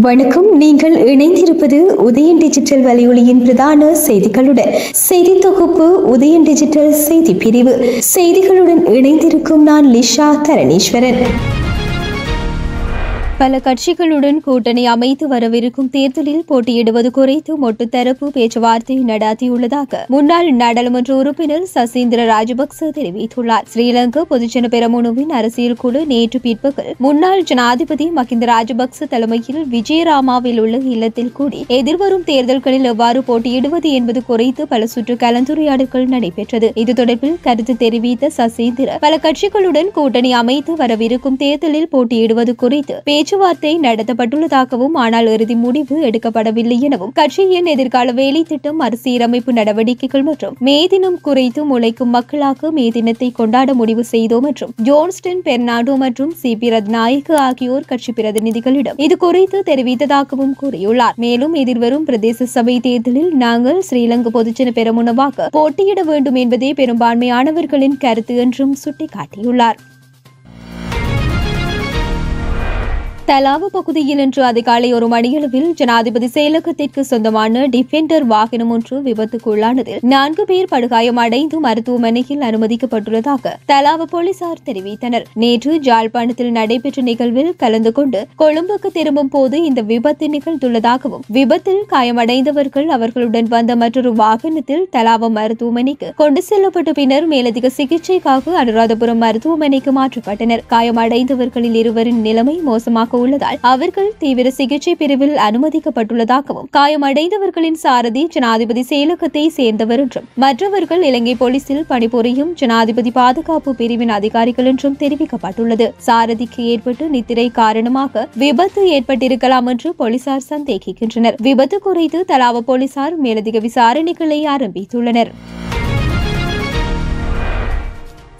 வணக்கம். நீங்கள் இணைந்திருப்பது உதயன் டிஜிட்டல் வலையொலியின் பிரதான செய்திகளுடன். செய்தி தொகுப்பு உதயன் டிஜிட்டல் செய்தி பிரிவு. செய்திகளுடன் இணைந்திருக்கும் நான் லிஷா தரணீஸ்வரன். பல கட்சிகளுடன் கூட்டணி அமைத்து வரவிருக்கும் தேர்தலில் போட்டியிடுவது குறித்து மொட்டு தரப்பு பேச்சுவார்த்தை நடாத்தியுள்ளதாக முன்னாள் நாடாளுமன்ற உறுப்பினர் சசீந்திர ராஜபக்ச தெரிவித்துள்ளார். ஸ்ரீலங்கா பொதுஜன பெரமுனவின் அரசியல் குழு நேற்று பிற்பகல் முன்னாள் ஜனாதிபதி மஹிந்த ராஜபக்ச தலைமையில் விஜயராமாவில் உள்ள இல்லத்தில் கூடி எதிர்வரும் தேர்தல்களில் எவ்வாறு போட்டியிடுவது என்பது குறித்து பல சுற்று கலந்துரையாடல்கள் நடைபெற்றது. இது தொடர்பில் கருத்து தெரிவித்த சசீந்திர பல கட்சிகளுடன் கூட்டணி அமைத்து வரவிருக்கும் தேர்தலில் போட்டியிடுவது குறித்து பேச்சுவார்த்தை நடத்தப்பட்டுள்ளதாகவும், ஆனால் இறுதி முடிவு எடுக்கப்படவில்லை எனவும், கட்சியின் எதிர்கால வேலை திட்டம், மறுசீரமைப்பு நடவடிக்கைகள் மற்றும் மே தினம் குறித்து உழைக்கும் மக்களாக மே தினத்தை கொண்டாட முடிவு செய்தோம் மற்றும் ஜோன்ஸ்டன் பெர்னாண்டோ மற்றும் சிபி ரத்நாயக்க ஆகியோர் கட்சி பிரதிநிதிகளிடம் இது குறித்து தெரிவித்ததாகவும் கூறியுள்ளார். மேலும் எதிர்வரும் பிரதேச சபை தேர்தலில் நாங்கள் ஸ்ரீலங்கா பொதுஜன பெரமுனவாக போட்டியிட வேண்டும் என்பதே பெரும்பான்மையானவர்களின் கருத்து என்றும் சுட்டிக்காட்டியுள்ளார். தலாவ பகுதியில் இன்று அதிகாலை 1 மணியளவில் ஜனாதிபதி செயலகத்திற்கு சொந்தமான டிஃபெண்டர் வாகனம் ஒன்று விபத்துக்குள்ளானதில் 4 பேர் படுகாயமடைந்து மருத்துவமனையில் அனுமதிக்கப்பட்டுள்ளதாக தலாவ போலீசார் தெரிவித்தனர். நேற்று ஜாழ்ப்பாணத்தில் நடைபெற்ற நிகழ்வில் கலந்து கொண்டு கொழும்புக்கு திரும்பும் போது இந்த விபத்து நிகழ்ந்துள்ளதாகவும், விபத்தில் காயமடைந்தவர்கள் அவர்களுடன் வந்த மற்றொரு வாகனத்தில் தலாவ மருத்துவமனைக்கு கொண்டு செல்லப்பட்ட பின்னர் மேலதிக சிகிச்சைக்காக அனுராதபுரம் மருத்துவமனைக்கு மாற்றப்பட்டனர். காயமடைந்தவர்களில் இருவரின் நிலைமை மோசமாக உள்ளதால் அவர்கள் தீவிர சிகிச்சை பிரிவில் அனுமதிக்கப்பட்டுள்ளதாகவும், காயமடைந்தவர்களின் சாரதி ஜனாதிபதி செயலகத்தை சேர்ந்தவர் என்றும், மற்றவர்கள் இலங்கை போலீசில் பணிபுரியும் ஜனாதிபதி பாதுகாப்பு பிரிவின் அதிகாரிகள் என்றும் தெரிவிக்கப்பட்டுள்ளது. சாரதிக்கு ஏற்பட்ட நித்திரை காரணமாக விபத்து ஏற்பட்டிருக்கலாம் என்று போலீசார் சந்தேகிக்கின்றனர். விபத்து குறித்து தலாவ போலீசார் மேலதிக விசாரணைகளை ஆரம்பித்துள்ளனர்.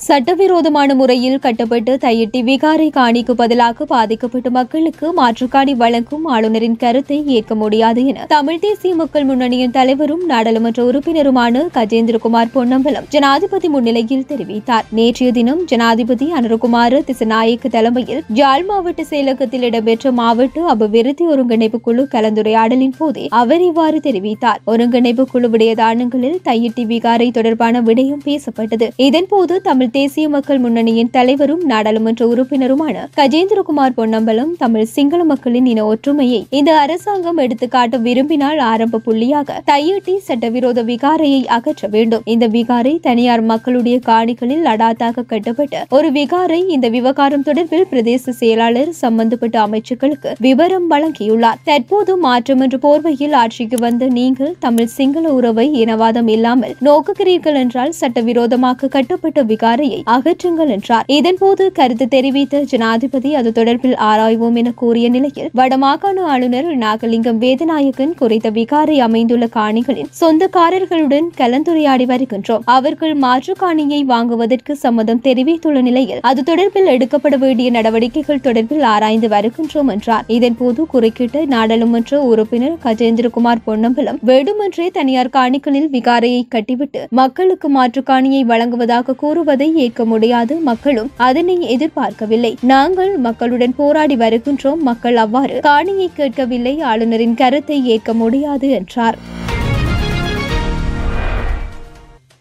சட்டவிரோதமான முறையில் கட்டப்பட்டு தையிட்டி விகாரை காணிக்கு பதிலாக பாதிக்கப்பட்ட மக்களுக்கு மாற்றுக்காணி வழங்கும் ஆளுநரின் கருத்தை ஏற்க முடியாது என தமிழ் தேசிய மக்கள் முன்னணியின் தலைவரும் நாடாளுமன்ற உறுப்பினருமான கஜேந்திரகுமார் பொன்னம்பலம் ஜனாதிபதி முன்னிலையில் தெரிவித்தார். நேற்றைய தினம் ஜனாதிபதி அனுரகுமார திசநாயக்க தலைமையில் ஜாழ் மாவட்ட செயலகத்தில் இடம்பெற்ற மாவட்ட அபிவிருத்தி ஒருங்கிணைப்பு குழு கலந்துரையாடலின் போதே அவர் இவ்வாறு தெரிவித்தார். ஒருங்கிணைப்பு குழு விடயதானங்களில் தையிட்டி விகாரை தொடர்பான விடயம் பேசப்பட்டது. இதன்போது தமிழ் தேசிய மக்கள் முன்னணியின் தலைவரும் நாடாளுமன்ற உறுப்பினருமான கஜேந்திரகுமார் பொன்னம்பலம் தமிழ் சிங்கள மக்களின் இன ஒற்றுமையை இந்த அரசாங்கம் எடுத்துக்காட்ட விரும்பினால் ஆரம்ப புள்ளியாக தையிட்டி சட்டவிரோத விகாரையை அகற்ற வேண்டும். இந்த விகாரை தனியார் மக்களுடைய காணிகளில் அடாத்தாக கட்டப்பட்ட ஒரு விகாரை. இந்த விவகாரம் தொடர்பில் பிரதேச செயலாளர் சம்பந்தப்பட்ட அமைச்சுக்களுக்கு விவரம் வழங்கியுள்ளார். தற்போது மாற்றம் என்ற போர்வையில் ஆட்சிக்கு வந்த நீங்கள் தமிழ் சிங்கள உறவை இனவாதம் இல்லாமல் நோக்குகிறீர்கள் என்றால் சட்டவிரோதமாக கட்டப்பட்ட விகாரை அகற்றுங்கள் என்றார். இதன்போது கருத்து தெரிவித்த ஜனாதிபதி அது தொடர்பில் ஆராய்வோம் என கூறிய நிலையில் வடமாகாண ஆளுநர் நாகலிங்கம் வேதநாயகன் குறித்த விகாரை அமைந்துள்ள காணிகளின் சொந்தக்காரர்களுடன் கலந்துரையாடி வருகின்றோம். அவர்கள் மாற்று காணியை வாங்குவதற்கு சம்மதம் தெரிவித்துள்ள நிலையில் அது தொடர்பில் எடுக்கப்பட வேண்டிய நடவடிக்கைகள் தொடர்பில் ஆராய்ந்து வருகின்றோம் என்றார். இதன்போது குறுக்கிட்ட நாடாளுமன்ற உறுப்பினர் கஜேந்திரகுமார் பொன்னம்பலம் வேண்டுமென்றே தனியார் காணிகளில் விகாரையை கட்டிவிட்டு மக்களுக்கு மாற்று காணியை வழங்குவதாக கூறுவதை ஏற்க முடியாது. மக்களும் அதனை எதிர்பார்க்கவில்லை. நாங்கள் மக்களுடன் போராடி வருகின்றோம். மக்கள் அவ்வாறு காணியை கேட்கவில்லை. ஆளுநரின் கருத்தை ஏற்க முடியாது என்றார்.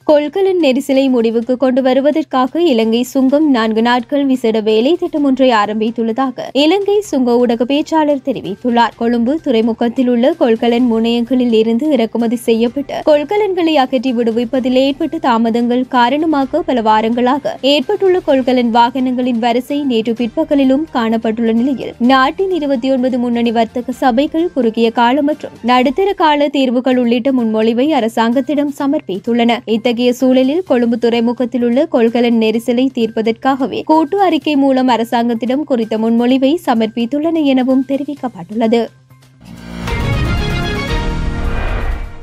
கொள்கலன் நெரிசலை முடிவுக்கு கொண்டு வருவதற்காக இலங்கை சுங்கம் 4 நாட்கள் விசேட வேலை திட்டம் ஒன்றை ஆரம்பித்துள்ளதாக இலங்கை சுங்க ஊடக பேச்சாளர் தெரிவித்துள்ளார். கொழும்பு துறைமுகத்தில் உள்ள கொள்கலன் முனையங்களில் இருந்து இறக்குமதி செய்யப்பட்ட கொள்கலன்களை அகற்றி விடுவிப்பதில் ஏற்பட்ட தாமதங்கள் காரணமாக பல வாரங்களாக ஏற்பட்டுள்ள கொள்கலன் வாகனங்களின் வரிசை நேற்று பிற்பகலிலும் காணப்பட்டுள்ள நிலையில் நாட்டின் 29 முன்னணி வர்த்தக சபைகள் குறுகிய கால மற்றும் நடுத்தர கால தீர்வுகள் உள்ளிட்ட முன்மொழிவை அரசாங்கத்திடம் சமர்ப்பித்துள்ளன. இத்தகைய சூழலில் கொழும்பு துறைமுகத்தில் உள்ள கொள்கலன் நெரிசலை தீர்ப்பதற்காகவே கூட்டு அறிக்கை மூலம் அரசாங்கத்திடம் குறித்த முன்மொழிவை சமர்ப்பித்துள்ளன எனவும் தெரிவிக்கப்பட்டுள்ளது.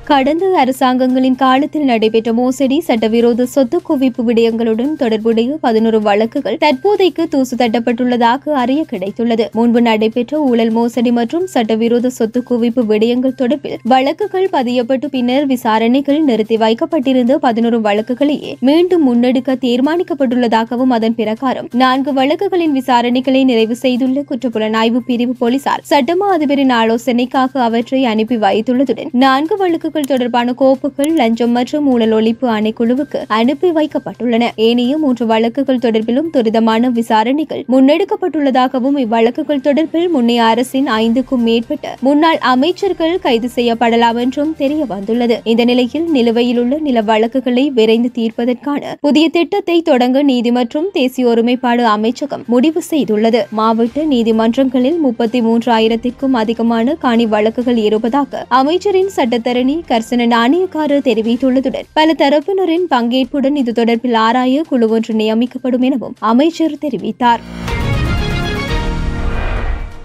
கடந்த அரசாங்கங்களின் காலத்தில் நடைபெற்ற மோசடி சட்டவிரோத சொத்து குவிப்பு விடயங்களுடன் தொடர்புடைய 11 வழக்குகள் தற்போதைக்கு தூசு தட்டப்பட்டுள்ளதாக அறிய கிடைத்துள்ளது. முன்பு நடைபெற்ற ஊழல் மோசடி மற்றும் சட்டவிரோத சொத்து குவிப்பு விடயங்கள் தொடர்பில் வழக்குகள் பதியப்பட்டு பின்னர் விசாரணைகள் நிறுத்தி வைக்கப்பட்டிருந்த 11 வழக்குகளையே மீண்டும் முன்னெடுக்க தீர்மானிக்கப்பட்டுள்ளதாகவும் அதன் பிரகாரம் 4 வழக்குகளின் விசாரணைகளை நிறைவு செய்துள்ள குற்றப்புலனாய்வு பிரிவு போலீசார் சட்டமா அதிபரின் ஆலோசனைக்காக அவற்றை அனுப்பி வைத்துள்ளதுடன் 4 வழக்குகள் தொடர்பான கோப்புகள் லஞ்சம் மற்றும் ஊழல் ஒழிப்பு ஆணைக்குழுவுக்கு அனுப்பி வைக்கப்பட்டுள்ளன. ஏனைய 3 வழக்குகள் தொடர்பிலும் துரிதமான விசாரணைகள் முன்னெடுக்கப்பட்டுள்ளதாகவும் இவ்வழக்குகள் தொடர்பில் முன்னைய அரசின் 5க்கும் மேற்பட்ட முன்னாள் அமைச்சர்கள் கைது செய்யப்படலாம் என்றும் தெரிய வந்துள்ளது. இந்த நிலையில் நிலுவையில் உள்ள நில வழக்குகளை விரைந்து தீர்ப்பதற்கான புதிய திட்டத்தை தொடங்க நீதி மற்றும் தேசிய ஒருமைப்பாடு அமைச்சகம் முடிவு செய்துள்ளது. மாவட்ட நீதிமன்றங்களில் 33,000க்கும் அதிகமான காணி வழக்குகள் இருப்பதாக அமைச்சரின் சட்டத்தரணி கர்சன நாணயக்காரர் தெரிவித்துள்ளதுடன் பல தரப்பினரின் பங்கேற்புடன் இது தொடர்பில் ஆராய குழு ஒன்று நியமிக்கப்படும் எனவும் அமைச்சர் தெரிவித்தார்.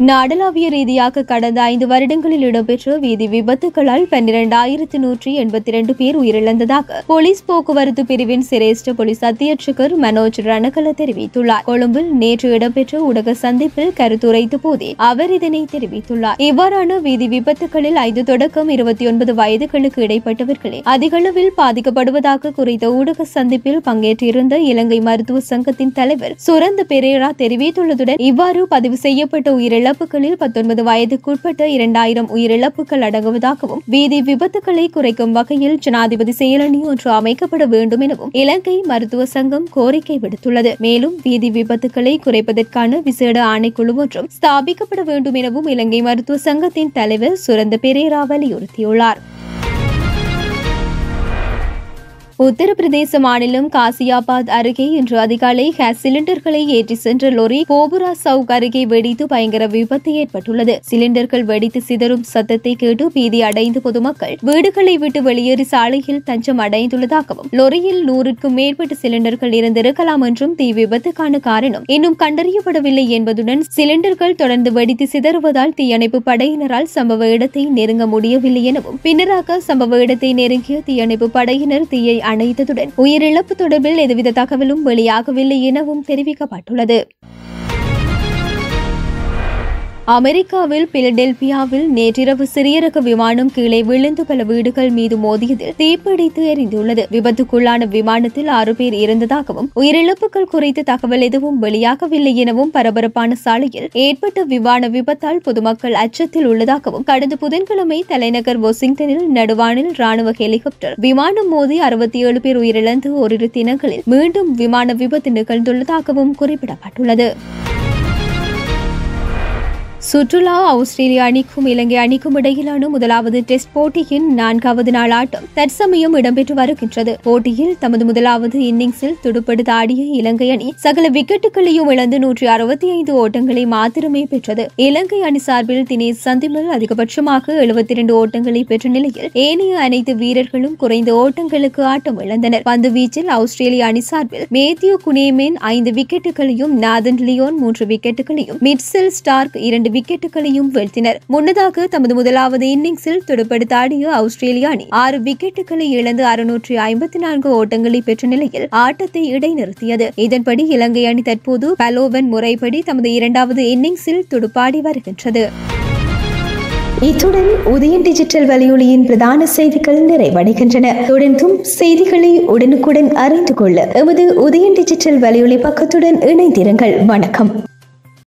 நாடளாவிய ரீதியாக கடந்த 5 வருடங்களில் இடம்பெற்ற வீதி விபத்துகளால் 12,182 பேர் உயிரிழந்ததாக போலீஸ் போக்குவரத்து பிரிவின் சிரேஷ்ட போலீஸ் அத்தியட்சகர் மனோஜ் ரணகல தெரிவித்துள்ளார். கொழும்பில் நேற்று இடம்பெற்ற ஊடக சந்திப்பில் கருத்துரைத்த போதே அவர் இதனை தெரிவித்துள்ளார். இவ்வாறான வீதி விபத்துகளில் 5 தொடக்கம் 29 வயதுகளுக்கு இடைப்பட்டவர்களே அதிகளவில் பாதிக்கப்படுவதாக குறித்த ஊடக சந்திப்பில் பங்கேற்றிருந்த இலங்கை மருத்துவ சங்கத்தின் தலைவர் சுரந்த பெரேரா தெரிவித்துள்ளதுடன் இவ்வாறு பதிவு செய்யப்பட்ட உயிரிழப்புகளில் 19 வயதுக்குட்பட்ட 2000 உயிரிழப்புகள் அடங்குவதாகவும் வீதி விபத்துக்களை குறைக்கும் வகையில் ஜனாதிபதி செயலணி ஒன்று அமைக்கப்பட வேண்டும் எனவும் இலங்கை மருத்துவ சங்கம் கோரிக்கை விடுத்துள்ளது. மேலும் வீதி விபத்துக்களை குறைப்பதற்கான விசேட ஆணைக்குழு ஒன்றும் ஸ்தாபிக்கப்பட வேண்டும் எனவும் இலங்கை மருத்துவ சங்கத்தின் தலைவர் சுரந்த பெரேரா வலியுறுத்தியுள்ளார். உத்தரப்பிரதேச மாநிலம் காசியாபாத் அருகே இன்று அதிகாலை கேஸ் சிலிண்டர்களை ஏற்றி சென்ற லொரி கோபுரா சவுக் அருகே வெடித்து பயங்கர விபத்து ஏற்பட்டுள்ளது. சிலிண்டர்கள் வெடித்து சிதறும் சத்தத்தை கேட்டு பீதி அடைந்த பொதுமக்கள் வீடுகளை விட்டு வெளியேறி சாலையில் தஞ்சம் அடைந்துள்ளதாகவும் லொரியில் 100க்கும் மேற்பட்ட சிலிண்டர்கள் இருந்திருக்கலாம் என்றும் தீ விபத்துக்கான காரணம் இன்னும் கண்டறியப்படவில்லை என்பதுடன் சிலிண்டர்கள் தொடர்ந்து வெடித்து சிதறுவதால் தீயணைப்பு படையினரால் சம்பவ இடத்தை நெருங்க முடியவில்லை எனவும் பின்னராக சம்பவ இடத்தை நெருங்கிய தீயணைப்பு படையினர் தீயை அணைத்ததுடன் உயிரிழப்பு தொடர்பில் எதுவித தகவலும் வெளியாகவில்லை எனவும் தெரிவிக்கப்பட்டுள்ளது. அமெரிக்காவில் பிலடெல்பியாவில் நேற்றிரவு சிறிய ரக விமானம் கீழே விழுந்து பல வீடுகள் மீது மோதியதில் தீப்பிடித்து எரிந்துள்ளது. விபத்துக்குள்ளான விமானத்தில் 6 பேர் இருந்ததாகவும் உயிரிழப்புகள் குறித்து தகவல் எதுவும் வெளியாகவில்லை எனவும் பரபரப்பான சாலையில் ஏற்பட்ட விமான விபத்தால் பொதுமக்கள் அச்சத்தில் உள்ளதாகவும் கடந்த புதன்கிழமை தலைநகர் வாஷிங்டனில் நடுவானில் ராணுவ ஹெலிகாப்டர் விமானம் மோதி 67 பேர் உயிரிழந்து ஓரிரு தினங்களில் மீண்டும் விமான விபத்து நிகழ்ந்துள்ளதாகவும் குறிப்பிடப்பட்டுள்ளது. சுற்றுலா ஆஸ்திரேலிய அணிக்கும் இலங்கை அணிக்கும் இடையிலான முதலாவது டெஸ்ட் போட்டியின் 4வது நாள் ஆட்டம் தற்சமயம் இடம்பெற்று வருகின்றது. போட்டியில் தமது முதலாவது இன்னிங்ஸில் துடுப்படுத்த ஆடிய இலங்கை அணி சகல விக்கெட்டுகளையும் இழந்து 165 ஓட்டங்களை மாத்திரமே பெற்றது. இலங்கை அணி சார்பில் தினேஷ் சந்திமல் அதிகபட்சமாக 72 ஓட்டங்களை பெற்ற நிலையில் ஏனைய அனைத்து வீரர்களும் குறைந்த ஓட்டங்களுக்கு ஆட்டம் இழந்தனர். பந்து வீச்சில் ஆஸ்திரேலிய அணி சார்பில் மேத்யூ குனேமேன் 5 விக்கெட்டுகளையும் நாதன் லியோன் 3 விக்கெட்டுகளையும் மிட்செல் ஸ்டார்க் 2 விக்கெட்டுகளையும் வீழ்த்தினர். முன்னதாக தமது முதலாவது இன்னிங்ஸில் துடுப்படுத்த ஆடிய ஆஸ்திரேலிய அணி 6 விக்கெட்டுகளை இழந்து 654 ஓட்டங்களை பெற்ற நிலையில் ஆட்டத்தை இடைநிறுத்தியது. இதன்படி இலங்கை அணி தற்போது பலோவன் முறைப்படி தமது 2வது இன்னிங்ஸில் துடுப்பாடி வருகின்றது. இத்துடன் உதயன் டிஜிட்டல் வலையொலியின் பிரதான செய்திகள் நிறைவடைகின்றன. தொடர்ந்தும் செய்திகளை உடனுக்குடன் அறிந்து கொள்ள எமது உதயன் டிஜிட்டல் வலையொலி பக்கத்துடன் இணைந்திருங்கள். வணக்கம்.